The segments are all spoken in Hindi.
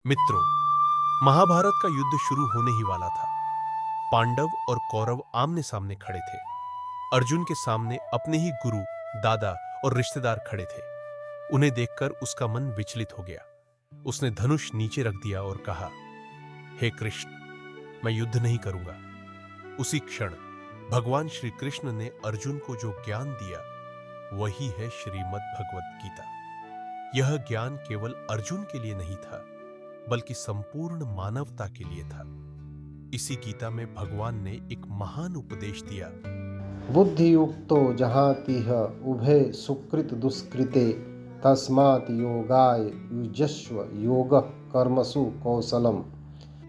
मित्रों, महाभारत का युद्ध शुरू होने ही वाला था। पांडव और कौरव आमने सामने खड़े थे। अर्जुन के सामने अपने ही गुरु, दादा और रिश्तेदार खड़े थे। उन्हें देखकर उसका मन विचलित हो गया। उसने धनुष नीचे रख दिया और कहा, हे कृष्ण, मैं युद्ध नहीं करूंगा। उसी क्षण भगवान श्री कृष्ण ने अर्जुन को जो ज्ञान दिया, वही है श्रीमद् भगवत गीता। यह ज्ञान केवल अर्जुन के लिए नहीं था, बल्कि संपूर्ण मानवता के लिए था। इसी गीता में भगवान ने एक महान उपदेश दिया। बुद्धियुक्तो जहातिह उभे सुकृत दुष्कृते तस्मात् योगाय युजस्व योगः कर्मसु कौशलम।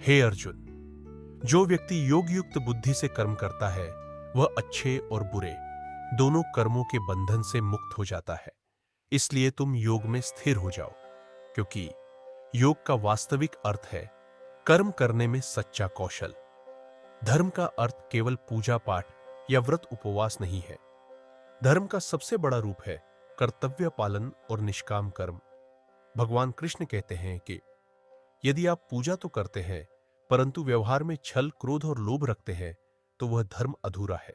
हे अर्जुन, जो व्यक्ति योग युक्त बुद्धि से कर्म करता है, वह अच्छे और बुरे दोनों कर्मों के बंधन से मुक्त हो जाता है। इसलिए तुम योग में स्थिर हो जाओ, क्योंकि योग का वास्तविक अर्थ है कर्म करने में सच्चा कौशल। धर्म का अर्थ केवल पूजा पाठ या व्रत उपवास नहीं है। धर्म का सबसे बड़ा रूप है कर्तव्य पालन और निष्काम कर्म। भगवान कृष्ण कहते हैं कि यदि आप पूजा तो करते हैं, परंतु व्यवहार में छल, क्रोध और लोभ रखते हैं, तो वह धर्म अधूरा है।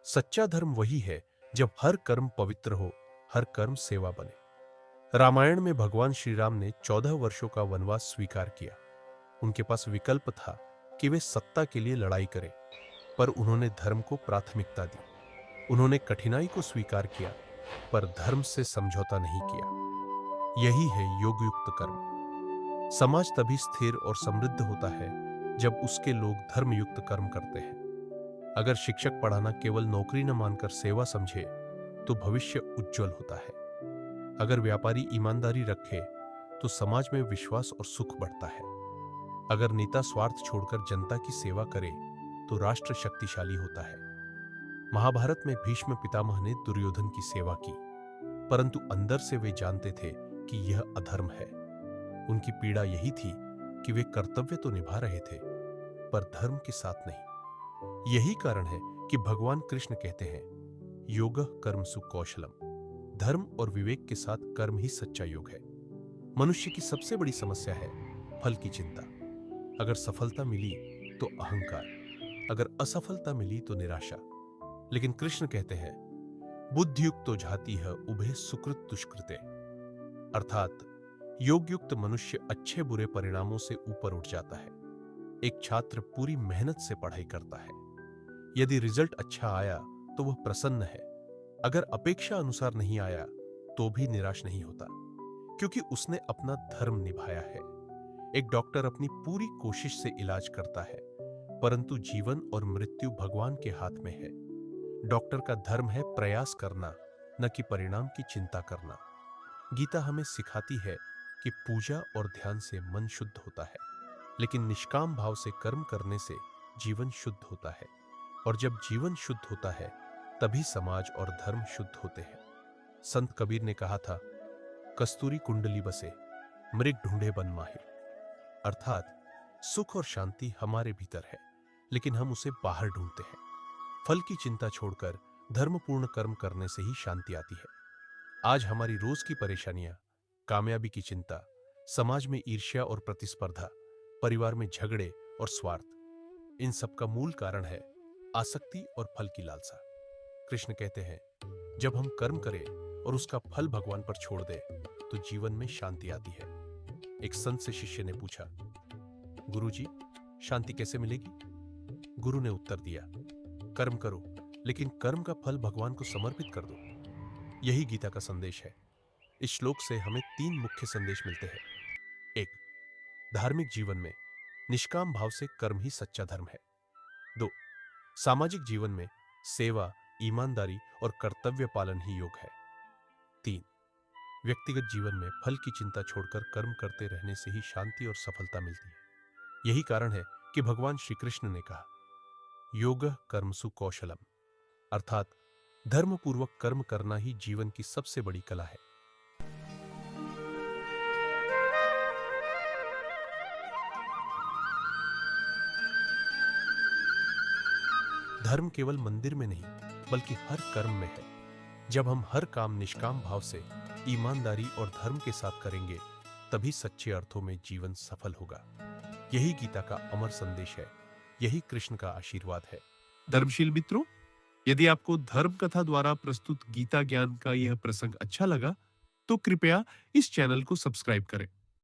सच्चा धर्म वही है जब हर कर्म पवित्र हो, हर कर्म सेवा बने। रामायण में भगवान श्री राम ने 14 वर्षों का वनवास स्वीकार किया। उनके पास विकल्प था कि वे सत्ता के लिए लड़ाई करें, पर उन्होंने धर्म को प्राथमिकता दी। उन्होंने कठिनाई को स्वीकार किया, पर धर्म से समझौता नहीं किया। यही है योगयुक्त कर्म। समाज तभी स्थिर और समृद्ध होता है जब उसके लोग धर्मयुक्त कर्म करते हैं। अगर शिक्षक पढ़ाना केवल नौकरी न मानकर सेवा समझे, तो भविष्य उज्जवल होता है। अगर व्यापारी ईमानदारी रखे, तो समाज में विश्वास और सुख बढ़ता है। अगर नेता स्वार्थ छोड़कर जनता की सेवा करे, तो राष्ट्र शक्तिशाली होता है। महाभारत में भीष्म पितामह ने दुर्योधन की सेवा की, परंतु अंदर से वे जानते थे कि यह अधर्म है। उनकी पीड़ा यही थी कि वे कर्तव्य तो निभा रहे थे, पर धर्म के साथ नहीं। यही कारण है कि भगवान कृष्ण कहते हैं, योगः कर्मसु कौशलम। धर्म और विवेक के साथ कर्म ही सच्चा योग है। मनुष्य की सबसे बड़ी समस्या है फल की चिंता। अगर सफलता मिली तो अहंकार, अगर असफलता मिली तो निराशा। लेकिन कृष्ण कहते हैं, बुद्धियुक्तो जातिह उभे सुकृत दुष्कृते। अर्थात योगयुक्त मनुष्य अच्छे बुरे परिणामों से ऊपर उठ जाता है। एक छात्र पूरी मेहनत से पढ़ाई करता है। यदि रिजल्ट अच्छा आया तो वह प्रसन्न है। अगर अपेक्षा अनुसार नहीं आया तो भी निराश नहीं होता, क्योंकि उसने अपना धर्म निभाया है। एक डॉक्टर अपनी पूरी कोशिश से इलाज करता है, परंतु जीवन और मृत्यु भगवान के हाथ में है। डॉक्टर का धर्म है प्रयास करना, न कि परिणाम की चिंता करना। गीता हमें सिखाती है कि पूजा और ध्यान से मन शुद्ध होता है, लेकिन निष्काम भाव से कर्म करने से जीवन शुद्ध होता है। और जब जीवन शुद्ध होता है, तभी समाज और धर्म शुद्ध होते हैं। संत कबीर ने कहा था, कस्तूरी कुंडली बसे, मृग ढूंढे बन माहे। अर्थात सुख और शांति हमारे भीतर है, लेकिन हम उसे बाहर ढूंढते हैं। फल की चिंता छोड़कर धर्मपूर्ण कर्म करने से ही शांति आती है। आज हमारी रोज की परेशानियां, कामयाबी की चिंता, समाज में ईर्ष्या और प्रतिस्पर्धा, परिवार में झगड़े और स्वार्थ, इन सब का मूल कारण है आसक्ति और फल की लालसा। कृष्ण कहते हैं, जब हम कर्म करें और उसका फल भगवान पर छोड़ दें, तो जीवन में शांति आती है। एक संत से शिष्य ने पूछा, गुरुजी, शांति कैसे मिलेगी? गुरु ने उत्तर दिया, कर्म करो, लेकिन कर्म का फल भगवान को समर्पित कर दो। यही गीता का संदेश है। इस श्लोक से हमें 3 मुख्य संदेश मिलते हैं। 1. धार्मिक जीवन में निष्काम भाव से कर्म ही सच्चा धर्म है। 2. सामाजिक जीवन में सेवा, ईमानदारी और कर्तव्य पालन ही योग है। 3. व्यक्तिगत जीवन में फल की चिंता छोड़कर कर्म करते रहने से ही शांति और सफलता मिलती है। यही कारण है कि भगवान श्री कृष्ण ने कहा, योगः कर्मसु कौशलम। अर्थात धर्मपूर्वक कर्म करना ही जीवन की सबसे बड़ी कला है। धर्म केवल मंदिर में नहीं, बल्कि हर कर्म में है। जब हम हर काम निष्काम भाव से, ईमानदारी और धर्म के साथ करेंगे, तभी सच्चे अर्थों में जीवन सफल होगा। यही गीता का अमर संदेश है, यही कृष्ण का आशीर्वाद है। धर्मशील मित्रों, यदि आपको धर्म कथा द्वारा प्रस्तुत गीता ज्ञान का यह प्रसंग अच्छा लगा तो कृपया इस चैनल को सब्सक्राइब करें